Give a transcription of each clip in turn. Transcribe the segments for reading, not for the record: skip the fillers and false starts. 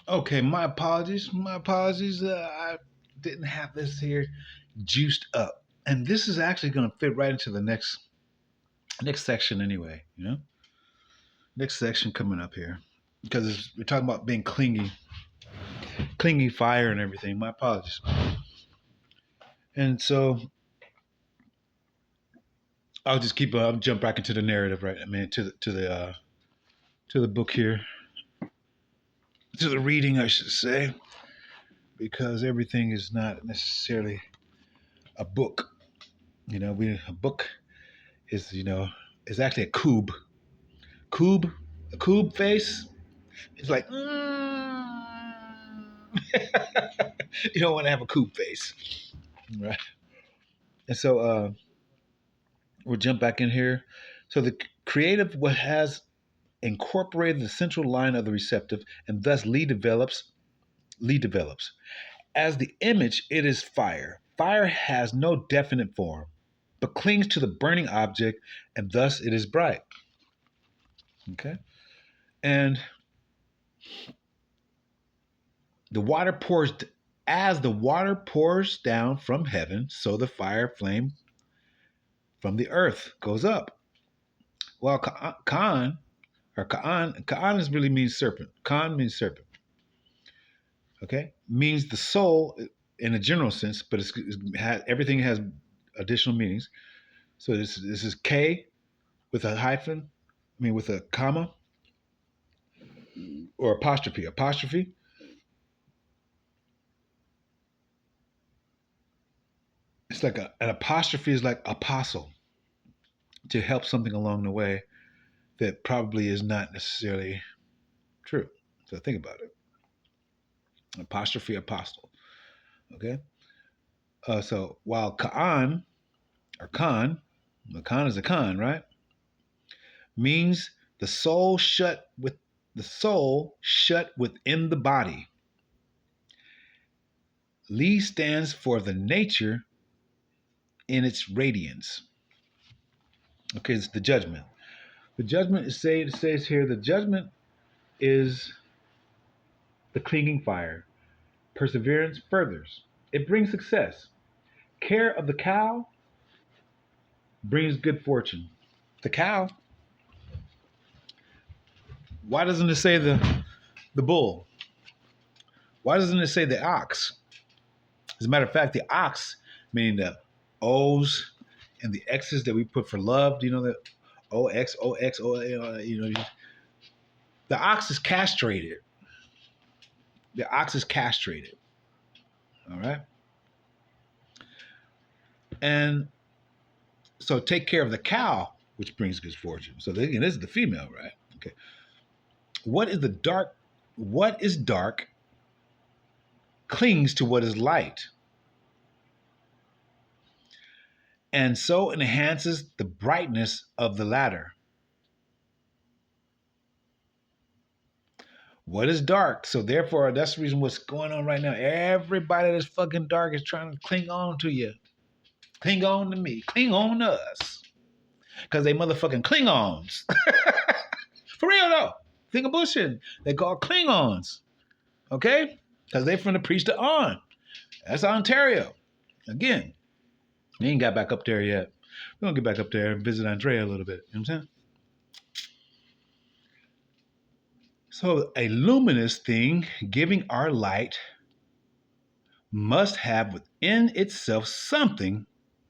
Okay, my apologies. My apologies. I didn't have this here juiced up, and this is actually going to fit right into the next section anyway. Next section coming up here because we're talking about being clingy fire and everything. My apologies. And so I'll just keep. I'll jump back into the narrative, right? I mean, to the book here, to the reading, I should say, because everything is not necessarily a book. A book is is actually a cube, a cube face. It's like you don't want to have a cube face, right? And so we'll jump back in here. So the creative what has incorporated the central line of the receptive, and thus Lee develops. As the image, it is fire. Fire has no definite form, but clings to the burning object, and thus it is bright. Okay? And the water pours, as the water pours down from heaven, so the fire flame from the earth goes up. Well, Ka'an, or Ka'an is really means serpent. Ka'an means serpent. Okay? Means the soul in a general sense, but everything has additional meanings. So this is K with a hyphen, with a comma or apostrophe. Apostrophe. It's like an apostrophe is like apostle to help something along the way that probably is not necessarily true. So think about it. Apostrophe apostle. Okay. So while Ka'an or Khan, Khan is a Khan, right? Means the soul shut within the body. Li stands for the nature in its radiance. Okay, it's the judgment. The judgment it says here, the judgment is the clinging fire. Perseverance furthers. It brings success. Care of the cow brings good fortune. The cow. Why doesn't it say the bull? Why doesn't it say the ox? As a matter of fact, the ox, meaning the O's and the X's that we put for love, the OX, OX, the ox is castrated. The ox is castrated. All right. And so take care of the cow, which brings good fortune. So again, this is the female, right? Okay. What is dark clings to what is light. And so enhances the brightness of the latter. What is dark? So therefore, that's the reason what's going on right now. Everybody that's fucking dark is trying to cling on to you. Cling on to me. Cling on to us. Because they motherfucking Klingons. For real though. Think of bullshit. They call Klingons. Okay? Because they from the priest to on. That's Ontario. Again, they ain't got back up there yet. We're going to get back up there and visit Andrea a little bit. You know what I'm saying? So a luminous thing giving our light must have within itself something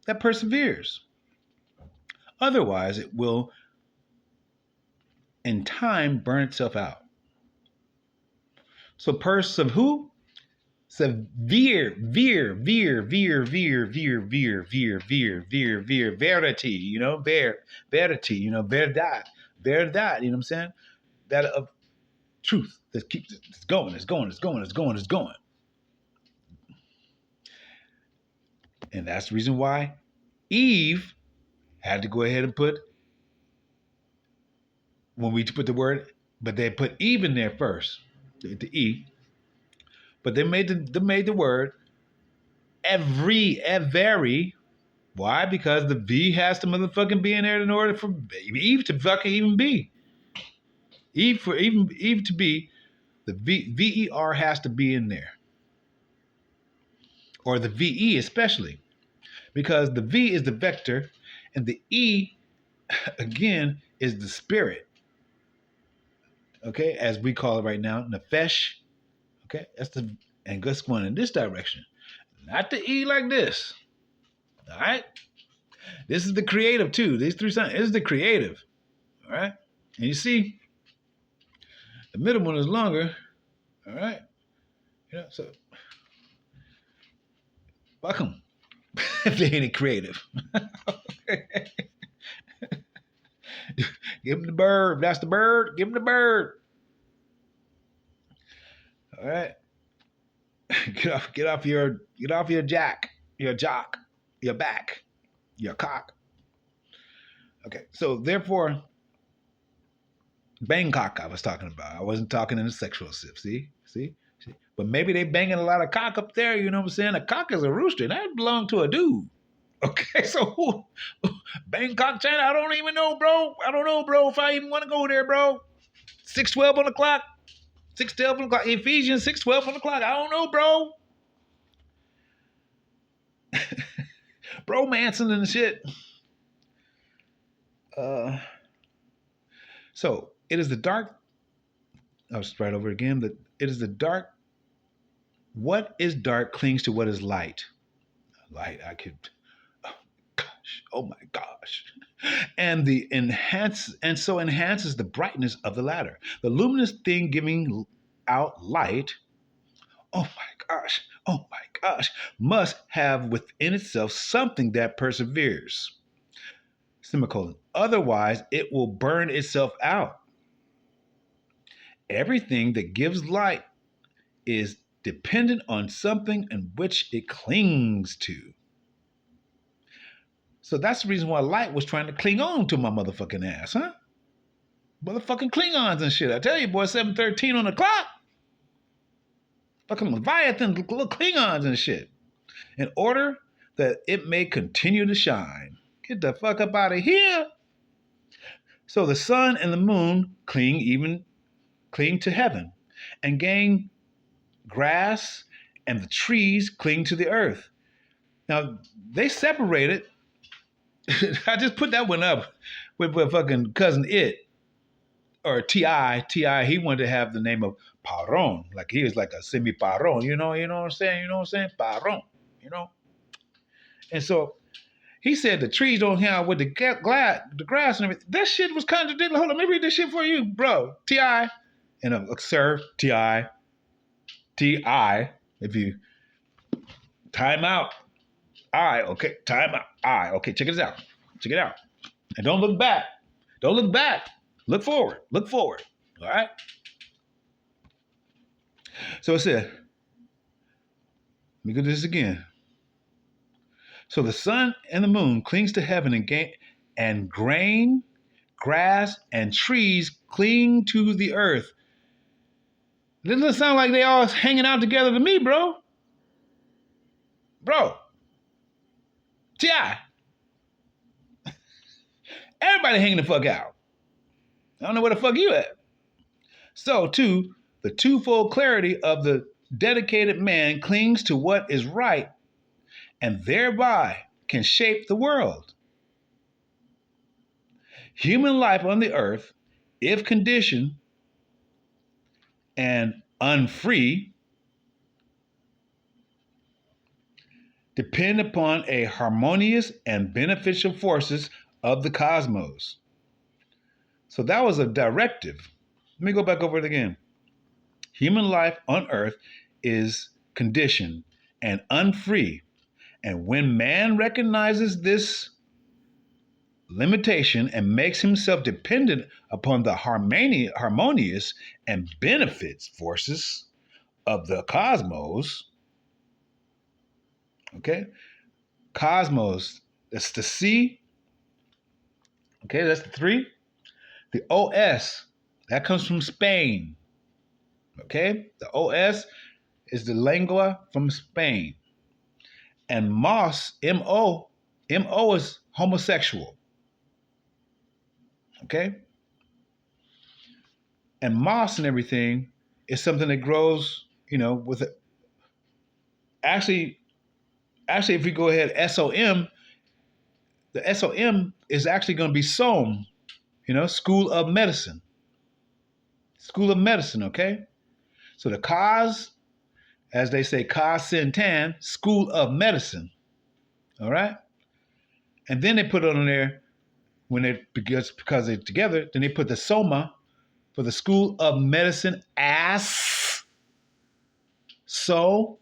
that perseveres. Otherwise, it will in time burn itself out. So who? Severe, verity, verity, verdad, verdad, you know what I'm saying? That of truth that keeps it's going. And that's the reason why Eve had to go ahead and put, when we put the word, but they put Eve in there first, the E. But they made the word very. Why? Because the V has to motherfucking be in there in order for Eve to fucking even be. Eve to be The VER has to be in there, or the VE especially, because the V is the vector, and the E again is the spirit. Okay, as we call it right now, nefesh. Okay, that's the and Gus going in this direction, not the E like this. All right, this is the creative too. These three signs. This is the creative. All right, and you see, the middle one is longer. All right, so fuck them if they ain't creative. Give him the bird. That's the bird. Give him the bird. All right. Get off your jack, your jock, your back, your cock. Okay. So therefore, Bangkok I was talking about. I wasn't talking in a sexual sense. See. But maybe they banging a lot of cock up there. You know what I'm saying? A cock is a rooster. That belongs to a dude. Okay. So Bangkok, China. I don't even know, bro. I don't know, bro. If I even want to go there, bro. 6:12 on the clock. 6:12 on the clock. Ephesians 6:12 on the clock. I don't know, bro. Bromancing and shit. So it is the dark. I'll just write over again. That it is the dark. What is dark clings to what is light. Light. I could. Oh gosh. Oh my gosh. And so enhances the brightness of the latter. The luminous thing giving out light. Oh my gosh. Oh my gosh. Must have within itself something that perseveres. Semicolon. Otherwise, it will burn itself out. Everything that gives light is dependent on something in which it clings to. So that's the reason why light was trying to cling on to my motherfucking ass, huh? Motherfucking Klingons and shit. I tell you, boy, 7:13 on the clock. Fucking Leviathan, little Klingons and shit. In order that it may continue to shine. Get the fuck up out of here. So the sun and the moon cling to heaven and gain grass, and the trees cling to the earth. Now, they separated. I just put that one up with fucking cousin It, or T.I. T.I., he wanted to have the name of Paron. Like he was like a semi-Paron, you know what I'm saying? You know what I'm saying? Paron, you know? And so he said the trees don't hang out with the grass and everything. That shit was contradictory. Hold on, let me read this shit for you, bro. T.I. and sir, T.I., if you time out. All right, okay, time out. All right, okay, check it out. Check it out. And don't look back. Don't look back. Look forward. Look forward. All right? So it said, let me go to this again. So the sun and the moon clings to heaven and grain, grass, and trees cling to the earth. It doesn't sound like they all hanging out together to me, bro. Bro. T.I. Everybody hanging the fuck out. I don't know where the fuck you at. So, too, the twofold clarity of the dedicated man clings to what is right and thereby can shape the world. Human life on the earth, if conditioned and unfree, depend upon a harmonious and beneficial forces of the cosmos. So that was a directive. Let me go back over it again. Human life on earth is conditioned and unfree. And when man recognizes this limitation and makes himself dependent upon the harmonious and benefits forces of the cosmos, okay? Cosmos, that's the C, okay, that's the 3. The O.S., that comes from Spain, okay? The O.S. is the lingua from Spain. And MOS, M-O is homosexual, okay? And MOS and everything is something that grows, with it. Actually, if we go ahead, SOM, the SOM is actually going to be SOM, School of Medicine. School of Medicine, okay? So the cause, as they say, cause Sintan, School of Medicine, all right? And then they put it on there because they're together, then they put the Soma for the School of Medicine as so.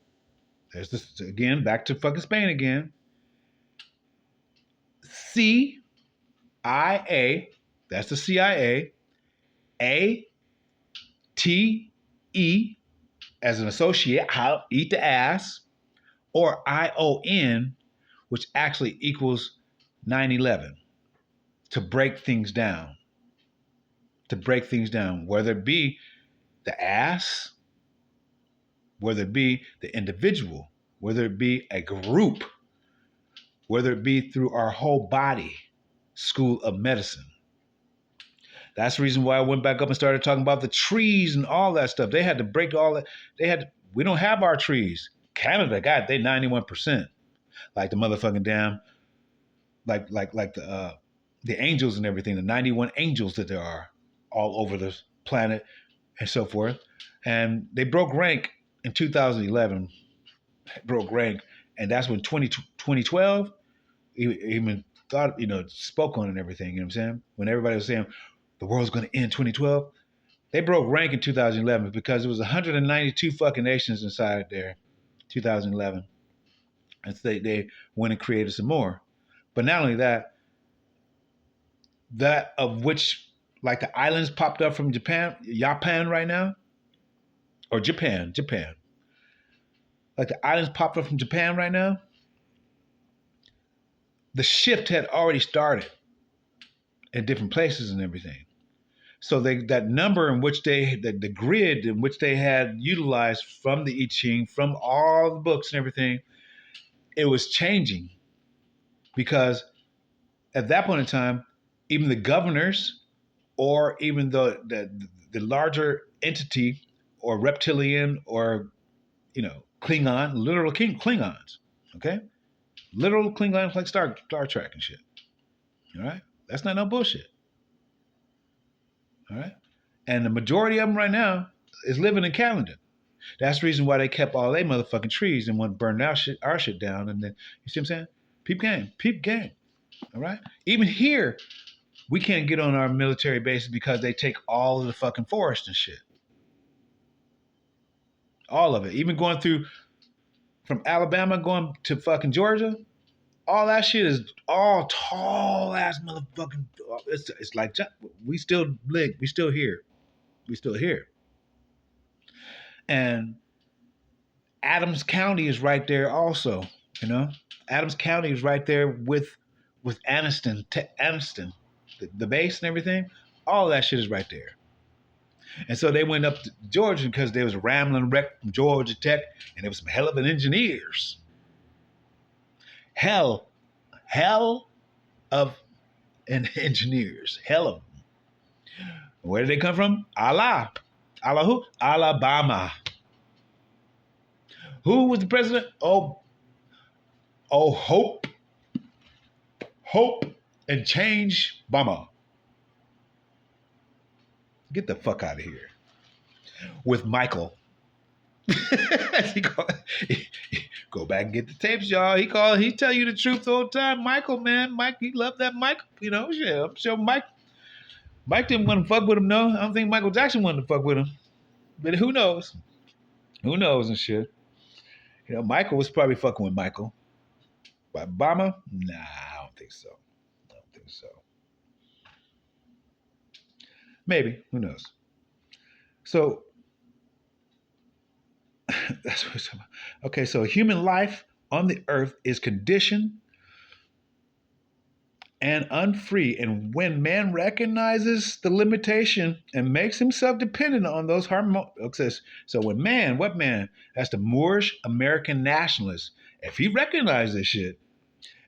There's this again, back to fucking Spain again. CIA, that's the CIA, ATE as an associate, how eat the ass, or ION, which actually equals 9/11, to break things down. To break things down, whether it be the ass, whether it be the individual, whether it be a group, whether it be through our whole body. School of Medicine. That's the reason why I went back up and started talking about the trees and all that stuff. They had to break all that. We don't have our trees. Canada got they 91%. Like the motherfucking damn, like the angels and everything, the 91 angels that there are all over the planet and so forth. And they broke rank in 2011, broke rank. And that's when 2012, even thought, spoke on it and everything, you know what I'm saying? When everybody was saying the world's going to end 2012, they broke rank in 2011 because there was 192 fucking nations inside there, 2011. And so they went and created some more. But not only that, that of which, like the islands popped up from Japan right now, or Japan. Like the islands popped up from Japan right now. The shift had already started in different places and everything. So that number in which the grid in which they had utilized from the I Ching, from all the books and everything, it was changing because at that point in time, even the governors or even the larger entity or reptilian or Klingon, literal Klingons, okay, literal Klingons like Star Trek and shit. All right, that's not no bullshit. All right, and the majority of them right now is living in Canada. That's the reason why they kept all their motherfucking trees and want to burn our shit down. And then, you see what I'm saying? Peep game. All right. Even here, we can't get on our military bases because they take all of the fucking forest and shit. All of it. Even going through from Alabama going to fucking Georgia, all that shit is all tall ass motherfucking. It's like we still live. We still here. We still here. And Adams County is right there also, Adams County is right there with Anniston, the base and everything. All that shit is right there. And so they went up to Georgia because there was a rambling wreck from Georgia Tech, and there was some hell of an engineers. Hell of an engineers. Hell of them. Where did they come from? Allah who? Alabama. Who was the president? Oh, hope and change Bama. Get the fuck out of here. With Michael. Go back and get the tapes, y'all. He tell you the truth all the time. Michael, man. Mike, he loved that Michael. Shit. I'm sure Mike didn't want to fuck with him, no. I don't think Michael Jackson wanted to fuck with him. But who knows? Who knows and shit. Michael was probably fucking with Michael. But Obama? Nah, I don't think so. Maybe. Who knows? So that's what it's about. Okay, so human life on the earth is conditioned and unfree. And when man recognizes the limitation and makes himself dependent on those so when what man? That's the Moorish American nationalist. If he recognizes this shit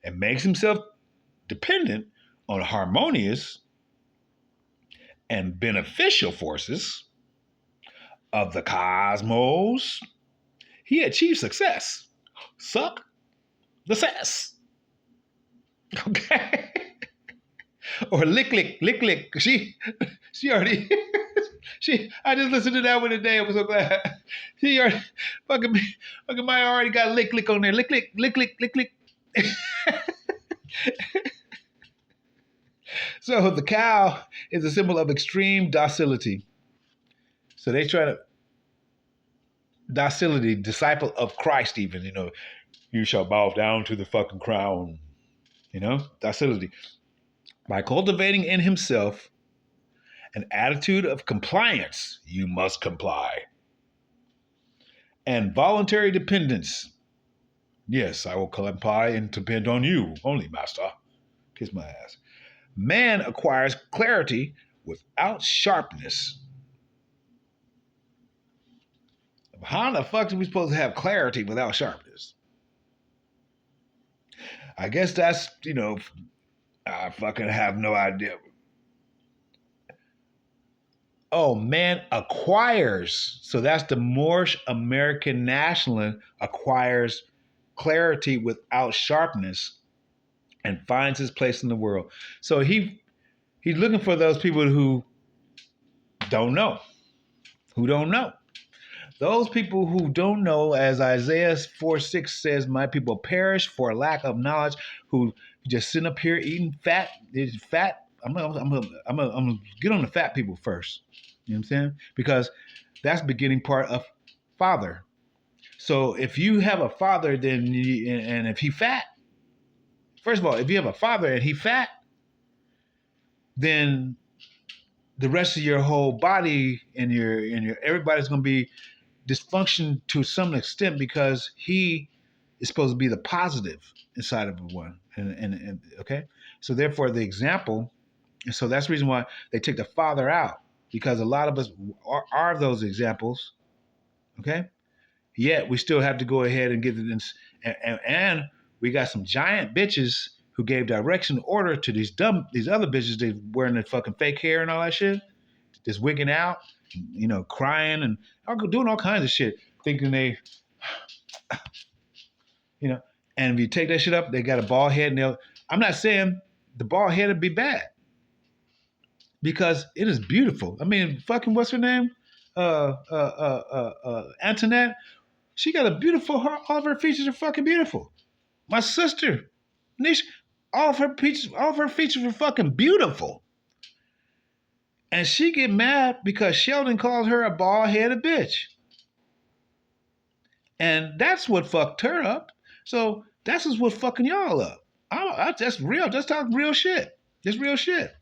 and makes himself dependent on harmonious and beneficial forces of the cosmos, he achieved success. Suck the sass. Okay? Or lick. She already, I just listened to that one today. I was so glad. She already, fucking Maya already got lick on there. Lick. So the cow is a symbol of extreme docility. So they try to, docility, disciple of Christ even, you shall bow down to the fucking crown, docility. By cultivating in himself an attitude of compliance, you must comply, and voluntary dependence. Yes, I will comply and depend on you only, master. Kiss my ass. Man acquires clarity without sharpness. How the fuck are we supposed to have clarity without sharpness? I guess that's, I fucking have no idea. Oh, man acquires. So that's the Moorish American nationalist acquires clarity without sharpness and finds his place in the world. So he's looking for those people who don't know. Those people who don't know, as Isaiah 4:6 says, my people perish for lack of knowledge, who just sitting up here eating fat. It's fat. I'm gonna get on the fat people first. You know what I'm saying? Because that's the beginning part of father. So if you have a father, then and if he fat, first of all, if you have a father and he fat, then the rest of your whole body and your everybody's gonna be dysfunction to some extent because he is supposed to be the positive inside of one. And okay, so therefore the example, and so that's the reason why they take the father out, because a lot of us are those examples. Okay, yet we still have to go ahead and get it in, and we got some giant bitches who gave direction order to these other bitches. They wearing the fucking fake hair and all that shit, just wigging out, crying and doing all kinds of shit, thinking they, and if you take that shit up, they got a bald head. And I'm not saying the bald head would be bad, because it is beautiful. I mean, fucking what's her name? Antoinette. She got a beautiful. All of her features are fucking beautiful. My sister, Nish, all of her features were fucking beautiful. And she get mad because Sheldon called her a bald-headed bitch. And that's what fucked her up. So that's just what fucking y'all up. That's real. Just talk real shit. Just real shit.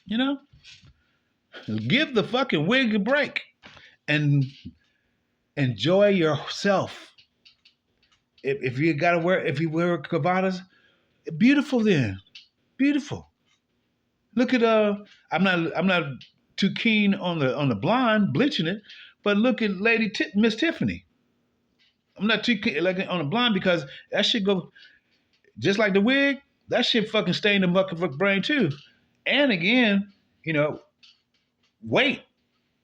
Give the fucking wig a break and enjoy yourself. If you wear cravatas, beautiful then. Beautiful. Look at I'm not too keen on the blonde bleaching it, but look at Miss Tiffany. I'm not too keen on the blonde because that shit go just like the wig. That shit fucking stain the motherfucking brain too. And again, weight.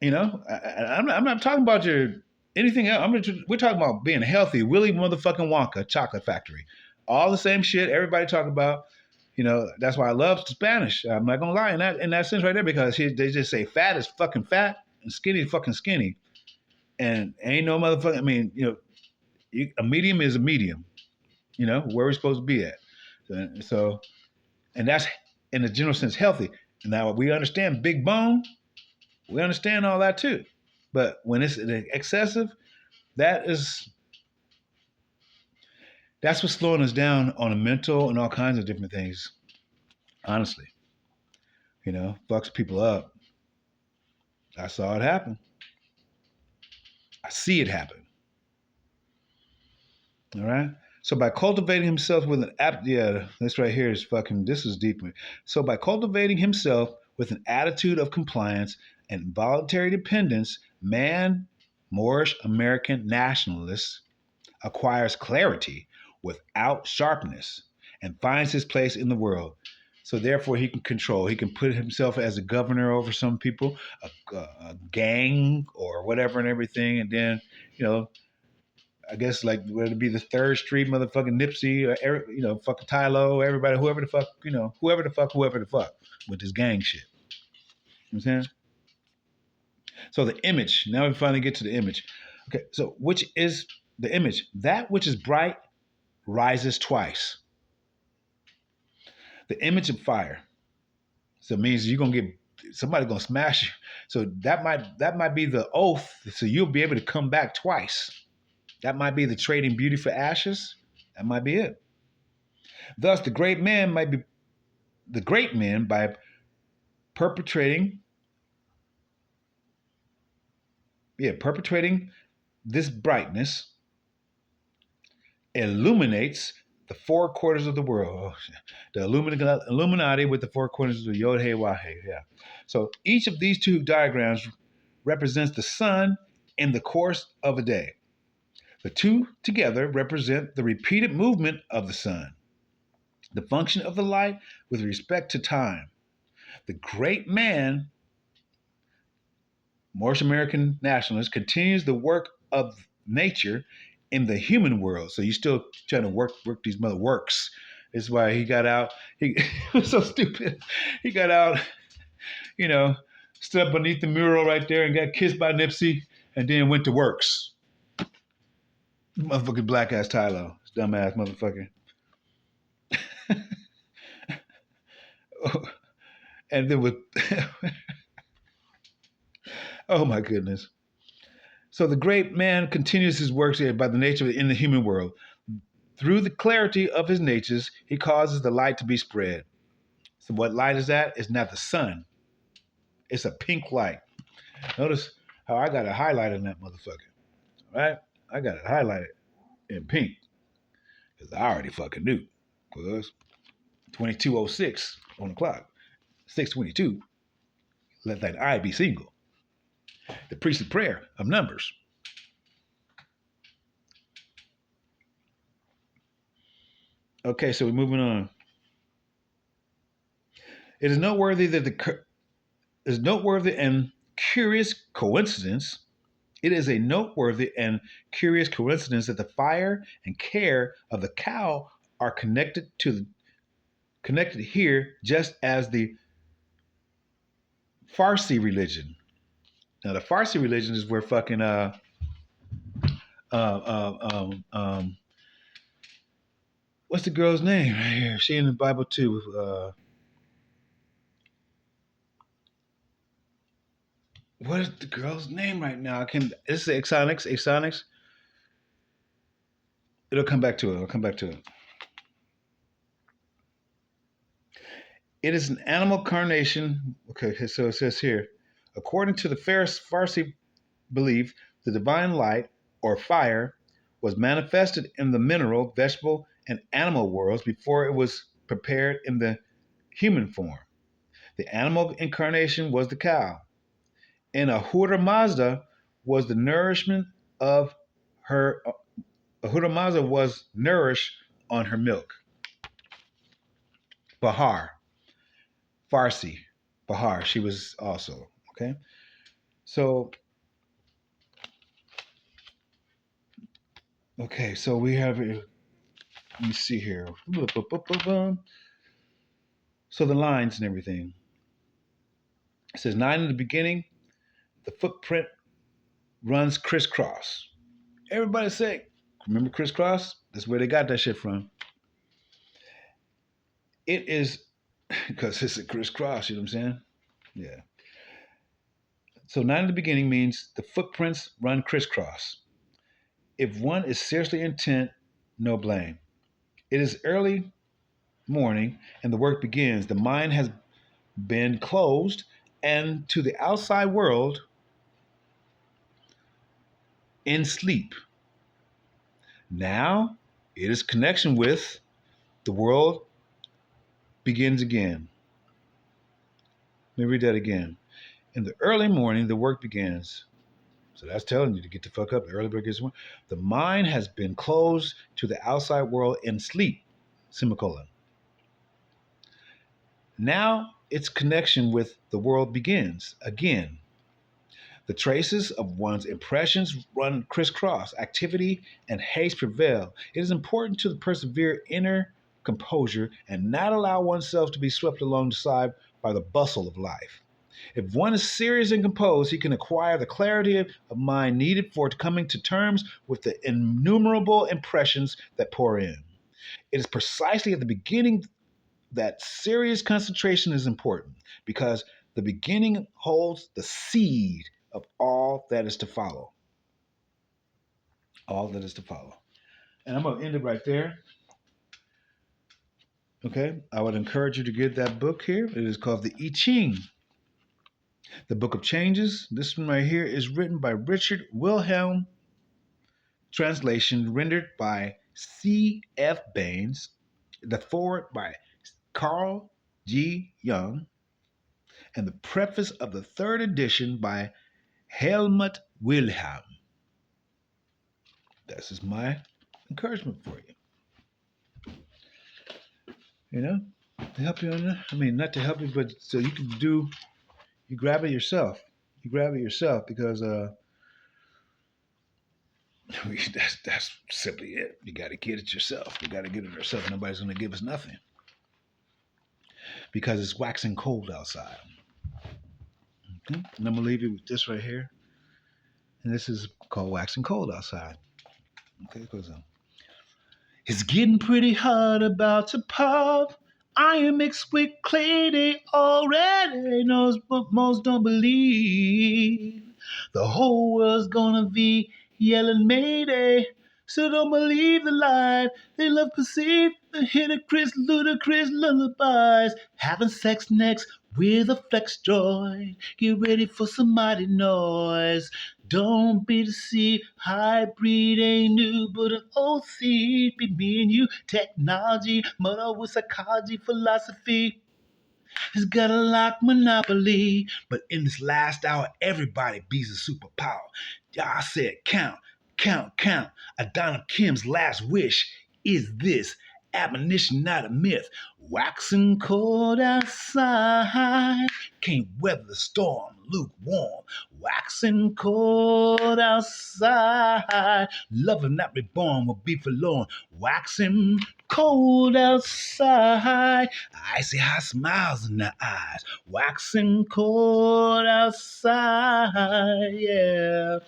I'm not talking about your anything else. We're talking about being healthy. Willy motherfucking Wonka, chocolate factory, all the same shit everybody talk about. That's why I love Spanish. I'm not gonna lie in that sense right there, because they just say fat is fucking fat and skinny is fucking skinny, and ain't no motherfucking. I mean, a medium is a medium. Where we're supposed to be at. So, and that's in the general sense healthy. Now we understand big bone. We understand all that too, but when it's excessive, that's what's slowing us down on a mental and all kinds of different things. Honestly, fucks people up. I saw it happen. I see it happen. All right. So by cultivating himself with this right here is fucking. This is deep. So by cultivating himself with an attitude of compliance and voluntary dependence, man, Moorish American nationalist, acquires clarity without sharpness and finds his place in the world. So therefore, he can control. He can put himself as a governor over some people, a gang or whatever, and everything. And then, you know, I guess like whether it be the Third Street, motherfucking Nipsey, or fucking Tylo, everybody, whoever the fuck, whoever the fuck, with this gang shit. You know what I'm saying? So the image. Now we finally get to the image. Okay, so which is the image? That which is bright rises twice. The image of fire. So it means you're gonna get somebody gonna smash you. So that might be the oath. So you'll be able to come back twice. That might be the trading beauty for ashes. That might be it. Thus, the great man might be the great man by perpetrating, perpetrating this brightness illuminates the four quarters of the world. Oh, the Illuminati with the four corners of the Yod Hey Wah Hey. Yeah. So each of these two diagrams represents the sun in the course of a day. The two together represent the repeated movement of the sun, the function of the light with respect to time. The great man, Moorish American nationalist, continues the work of nature in the human world. So you still trying to work these mother works. This is why he got out. He was so stupid. He got out, you know, stood up beneath the mural right there and got kissed by Nipsey and then went to works. Motherfucking black ass Tylo. Dumbass motherfucker. And then with oh my goodness. So the great man continues his works here by the nature in the human world. Through the clarity of his natures, he causes the light to be spread. So what light is that? It's not the sun. It's a pink light. Notice how I got it highlighted in that motherfucker. Right? I got it highlighted in pink. Because I already fucking knew. Because 22:06 on the clock. 6:22. Let that I be single. The priestly prayer of numbers. Okay, so we're moving on. It is noteworthy and curious coincidence. It is a noteworthy and curious coincidence that the fire and care of the cow are connected here, just as the Farsi religion. Now, the Farsi religion is where fucking what's the girl's name right here? She in the Bible too. What is the girl's name right now? This is Axonics. Axonics. It'll come back to it. I'll come back to it. It is an animal carnation. Okay, so it says here, according to the Farsi belief, the divine light or fire was manifested in the mineral, vegetable, and animal worlds before it was prepared in the human form. The animal incarnation was the cow. And Ahura Mazda was the nourishment of her. Ahura Mazda was nourished on her milk. Bahar, Farsi, Bahar. She was also okay. So okay, so we have. Let me see here. So the lines and everything. It says 9 in the beginning. The footprint runs crisscross. Everybody say, remember crisscross? That's where they got that shit from. It is because it's a crisscross. You know what I'm saying? Yeah. So 9 in the beginning means the footprints run crisscross. If one is seriously intent, no blame. It is early morning and the work begins. The mind has been closed, and to the outside world in sleep. Now it is connection with the world begins again. Let me read that again. In the early morning, the work begins. So that's telling you to get the fuck up. The early bird gets one. The mind has been closed to the outside world in sleep. Semicolon. Now its connection with the world begins again. The traces of one's impressions run crisscross. Activity and haste prevail. It is important to persevere inner composure and not allow oneself to be swept along the side by the bustle of life. If one is serious and composed, he can acquire the clarity of mind needed for coming to terms with the innumerable impressions that pour in. It is precisely at the beginning that serious concentration is important because the beginning holds the seed of all that is to follow. All that is to follow. And I'm going to end it right there. Okay. I would encourage you to get that book here. It is called The I Ching, the Book of Changes. This one right here is written by Richard Wilhelm, translation rendered by C.F. Baines, the foreword by Carl G. Jung, and the preface of the third edition by Helmut Wilhelm. This is my encouragement for you. You know, to help you on that. I mean, not to help you, but so you can do. You grab it yourself. You grab it yourself because that's simply it. You got to get it yourself. You got to get it yourself. Nobody's going to give us nothing because it's waxing cold outside. Okay? And I'm gonna leave you with this right here, and this is called "Waxing Cold Outside." Okay, it goes on. It's getting pretty hot about to pop. I am mixed with clay, they already knows, but most don't believe. The whole world's gonna be yelling Mayday. So don't believe the lie. They love perceive the ludicrous lullabies. Having sex next with a flex joy. Get ready for some mighty noise. Don't be deceived, hybrid ain't new, but an old seed be me and you. Technology, mother with psychology, philosophy has got a lock monopoly. But in this last hour, everybody be's a superpower. Y'all said count, count, count. Adonna Kim's last wish is this. Admonition, not a myth. Waxing cold outside. Can't weather the storm, lukewarm. Waxing cold outside. Love if not reborn will be forlorn. Waxing cold outside. Icy hot smiles in the eyes. Waxing cold outside. Yeah.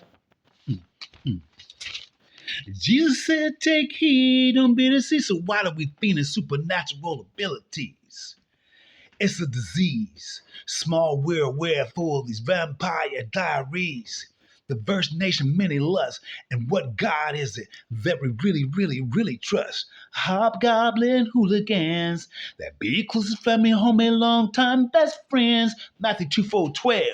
Jesus said, take heed, don't be deceived. So why do we feigning supernatural abilities? It's a disease. Small world where full of these vampire diaries. The verse nation many lusts. And what God is it that we really trust? Hobgoblin hooligans that be closest family, homie, long time best friends. Matthew 2:12.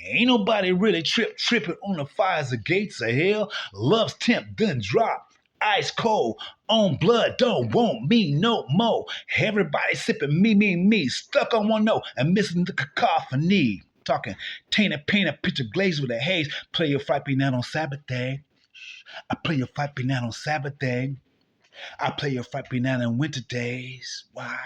Ain't nobody really tripping on the fires of gates of hell. Love's temp done drop. Ice cold, on blood, don't want me no more. Everybody sipping me, stuck on one note and missing the cacophony. Talking tainted painted picture glazed with a haze. Play your fight be not on Sabbath day. I play your fight be not on Sabbath day. I play your fight be not on winter days. Why?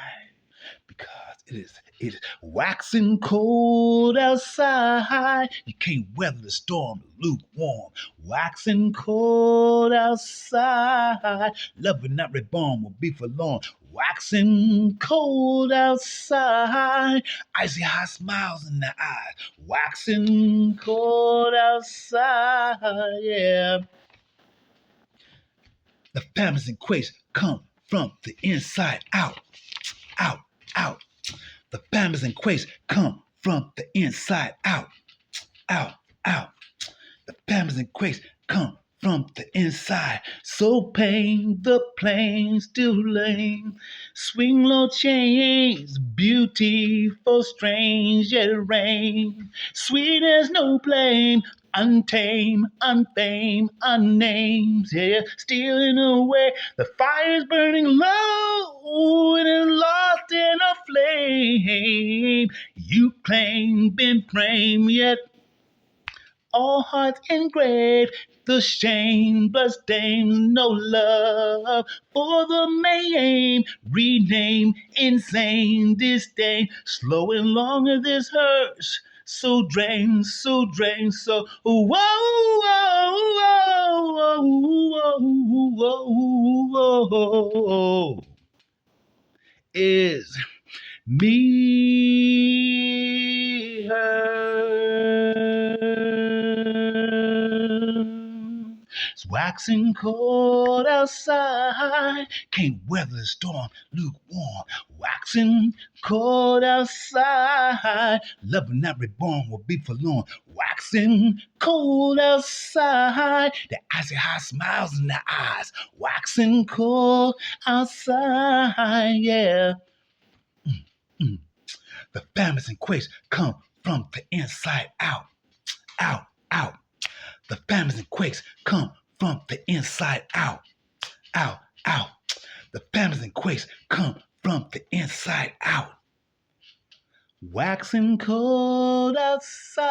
Because it is waxing cold outside. You can't weather the storm, lukewarm. Waxing cold outside. Love and not reborn will be forlorn. Waxing cold outside. Icy hot smiles in the eyes. Waxing cold outside. Yeah. The famines and quakes come from the inside out, out, out. The famines and quakes come from the inside out, out, out. The famines and quakes come from the inside. So pain, the plane still lame. Swing low chains, beautiful, strange, yet rain. Sweet as no blame, untamed, unfamed, unnamed. Yeah, stealing away. The fire's burning low and it's lost in a flame. You claim, been framed, yet all hearts engraved. The shameless dames, no love for the maim. Rename insane disdain. Slow and longer this hurts. So drained, so drained, so whoa, whoa, whoa, whoa, whoa, whoa, is me, her. It's waxing cold outside, can't weather the storm, lukewarm. Waxing cold outside, love not reborn will be forlorn. Waxing cold outside, the icy hot smiles in the eyes. Waxing cold outside, yeah. Mm. The famines and quakes come from the inside out, out, out. The famines and quakes come from the inside out, out, out. The famines and quakes come from the inside out. Waxing cold outside.